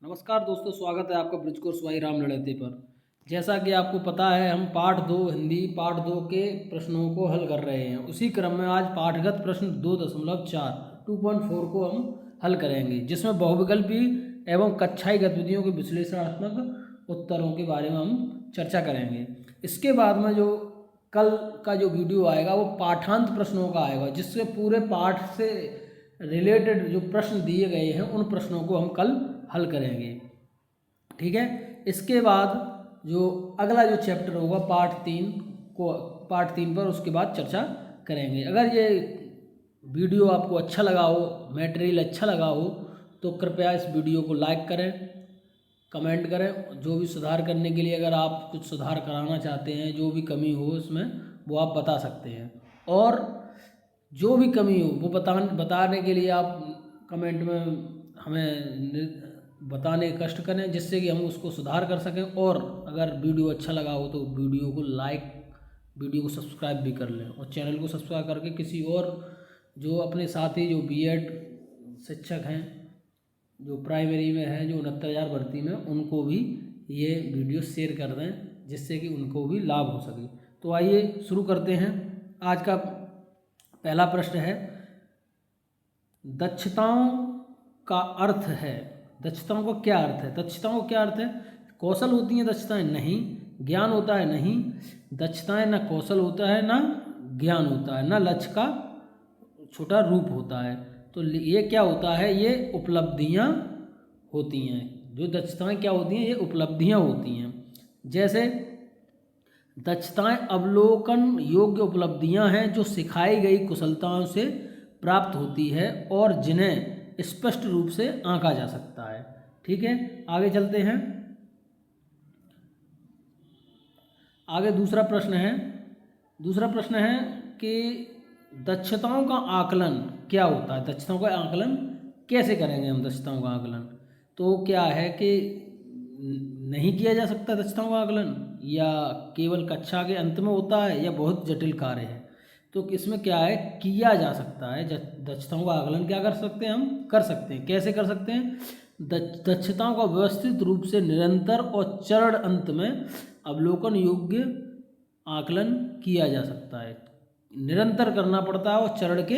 नमस्कार दोस्तों, स्वागत है आपका ब्रिज कोर्स वाई राम लड़ते पर। जैसा कि आपको पता है, हम पाठ 2 हिंदी पाठ 2 के प्रश्नों को हल कर रहे हैं। उसी क्रम में आज पाठगत प्रश्न 2.4 2.4 को हम हल करेंगे, जिसमें बहुविकल्पी एवं कक्षाई गतिविधियों के विश्लेषणात्मक उत्तरों के बारे में हम चर्चा करेंगे। इसके बाद में जो कल का जो वीडियो आएगा वो पाठांत प्रश्नों का आएगा, जिससे पूरे पाठ से रिलेटेड जो प्रश्न दिए गए हैं उन प्रश्नों को हम कल हल करेंगे। ठीक है। इसके बाद जो अगला जो चैप्टर होगा पार्ट 3 पर उसके बाद चर्चा करेंगे। अगर ये वीडियो आपको अच्छा लगा हो, मटेरियल अच्छा लगा हो, तो कृपया इस वीडियो को लाइक करें, कमेंट करें। जो भी सुधार करने के लिए अगर आप कुछ सुधार कराना चाहते हैं, जो भी कमी हो इसमें, वो आप बता सकते हैं। और जो भी कमी हो वो बताने के लिए आप कमेंट में हमें बताने का कष्ट करें, जिससे कि हम उसको सुधार कर सकें। और अगर वीडियो अच्छा लगा हो तो वीडियो को लाइक, वीडियो को सब्सक्राइब भी कर लें, और चैनल को सब्सक्राइब करके किसी और जो अपने साथी जो बीएड शिक्षक हैं, जो प्राइमरी में हैं, जो 69,000 भर्ती में, उनको भी ये वीडियो शेयर कर दें, जिससे कि उनको भी लाभ हो सके। तो आइए शुरू करते हैं। आज का पहला प्रश्न है, दक्षताओं का अर्थ है। दक्षताओं का क्या अर्थ है? दक्षताओं का क्या अर्थ है? कौशल होती हैं दक्षताएं? नहीं। ज्ञान होता है? नहीं। दक्षताएं ना कौशल होता है, ना ज्ञान होता है, ना लक्ष्य का छोटा रूप होता है। तो ये क्या होता है? ये उपलब्धियां होती हैं। जो दक्षताएं क्या होती हैं? ये उपलब्धियां होती हैं। जैसे दक्षताएं अवलोकन योग्य उपलब्धियां हैं जो सिखाई गई कुशलताओं से प्राप्त होती है और जिन्हें स्पष्ट रूप से आंका जा सकता है। ठीक है, आगे चलते हैं। आगे दूसरा प्रश्न है कि दक्षताओं का आकलन क्या होता है? दक्षताओं का आकलन कैसे करेंगे हम? दक्षताओं का आकलन तो क्या है कि नहीं किया जा सकता दक्षताओं का आकलन, या केवल कक्षा के अंत में होता है, या बहुत जटिल कार्य है? तो इसमें क्या है, किया जा सकता है। दक्षताओं का आकलन क्या कर सकते हैं? हम कर सकते हैं। कैसे कर सकते हैं? दक्षताओं का व्यवस्थित रूप से निरंतर और चरण अंत में अवलोकन योग्य आकलन किया जा सकता है। निरंतर करना पड़ता है और चरण के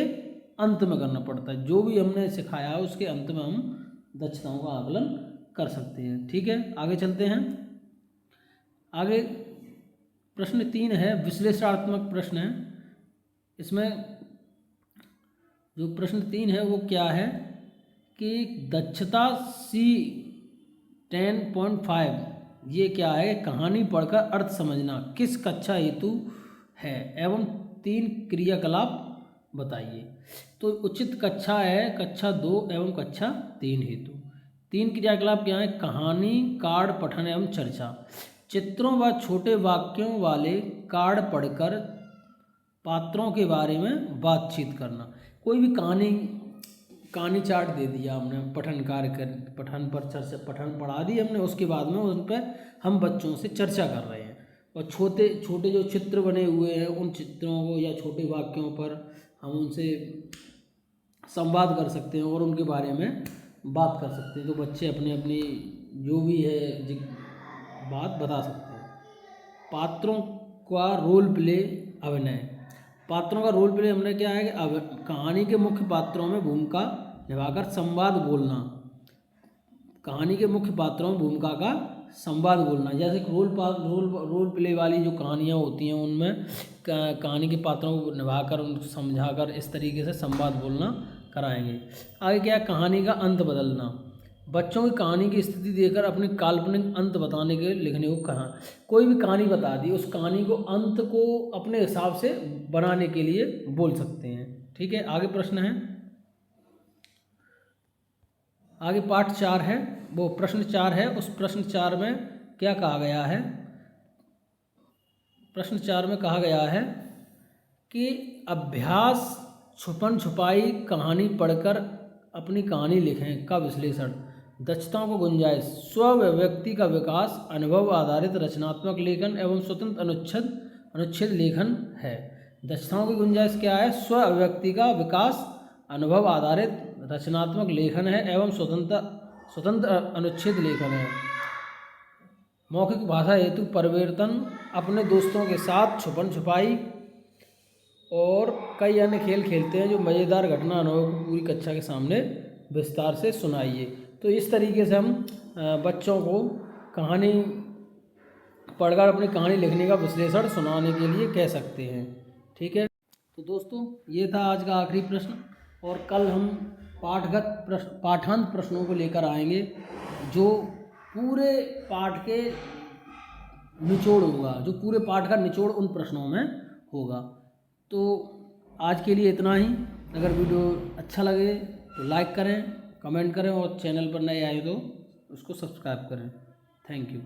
अंत में करना पड़ता है। जो भी हमने सिखाया है उसके अंत में हम दक्षताओं का आकलन कर सकते हैं। ठीक है, आगे चलते हैं। आगे प्रश्न 3 है, विश्लेषणात्मक प्रश्न है। इसमें जो प्रश्न 3 है वो क्या है कि दक्षता C10.5 ये क्या है? कहानी पढ़कर अर्थ समझना किस कक्षा हेतु है एवं 3 क्रियाकलाप बताइए। तो उचित कक्षा है कक्षा 2 एवं कक्षा 3 हेतु। 3 क्रियाकलाप क्या है? कहानी, कार्ड पठन एवं चर्चा। चित्रों व छोटे वाक्यों वाले कार्ड पढ़कर पात्रों के बारे में बातचीत करना। कोई भी कहानी चार्ट दे दिया हमने, पठन पर चर्चा, पठन पढ़ा दी हमने, उसके बाद में उन पर हम बच्चों से चर्चा कर रहे हैं। और छोटे छोटे जो चित्र बने हुए हैं उन चित्रों को या छोटे वाक्यों पर हम उनसे संवाद कर सकते हैं और उनके बारे में बात कर सकते हैं। तो बच्चे अपनी अपनी जो भी है बात बता सकते हैं। पात्रों का रोल प्ले अभिनय। पात्रों का रोल प्ले हमने क्या है कि कहानी के मुख्य पात्रों में भूमिका निभाकर संवाद बोलना। कहानी के मुख्य पात्रों में भूमिका का संवाद बोलना। जैसे रोल प्ले वाली जो कहानियाँ होती हैं उनमें कहानी के पात्रों को निभाकर, उनको समझाकर इस तरीके से संवाद बोलना कराएंगे। आगे क्या है? कहानी का अंत बदलना। बच्चों की कहानी की स्थिति देकर अपने काल्पनिक अंत बताने के लिखने को कहा। कोई भी कहानी बता दी, उस कहानी को अंत को अपने हिसाब से बनाने के लिए बोल सकते हैं। ठीक है, आगे प्रश्न है। आगे पाठ 4 है, वो प्रश्न 4 है। उस प्रश्न 4 में क्या कहा गया है? प्रश्न 4 में कहा गया है कि अभ्यास छुपन छुपाई कहानी पढ़कर अपनी कहानी लिखें का विश्लेषण। दक्षताओं को गुंजाइश, स्व व्यक्ति का विकास, अनुभव आधारित रचनात्मक लेखन एवं स्वतंत्र अनुच्छेद लेखन है। दक्षताओं की गुंजाइश क्या है? स्व व्यक्ति का विकास, अनुभव आधारित रचनात्मक लेखन है एवं स्वतंत्र स्वतंत्र अनुच्छेद लेखन है। मौखिक भाषा हेतु परिवर्तन, अपने दोस्तों के साथ छुपन छुपाई और कई अन्य खेल खेलते हैं जो मज़ेदार घटना अनुभव को पूरी कक्षा के सामने विस्तार से सुनाइए। तो इस तरीके से हम बच्चों को कहानी पढ़कर अपनी कहानी लिखने का विश्लेषण सुनाने के लिए कह सकते हैं। ठीक है, तो दोस्तों ये था आज का आखिरी प्रश्न और कल हम पाठांत प्रश्नों को लेकर आएंगे जो पूरे पाठ के निचोड़ होगा, जो पूरे पाठ का निचोड़ उन प्रश्नों में होगा। तो आज के लिए इतना ही। अगर वीडियो अच्छा लगे तो लाइक करें, कमेंट करें और चैनल पर नए आए तो उसको सब्सक्राइब करें। Thank you.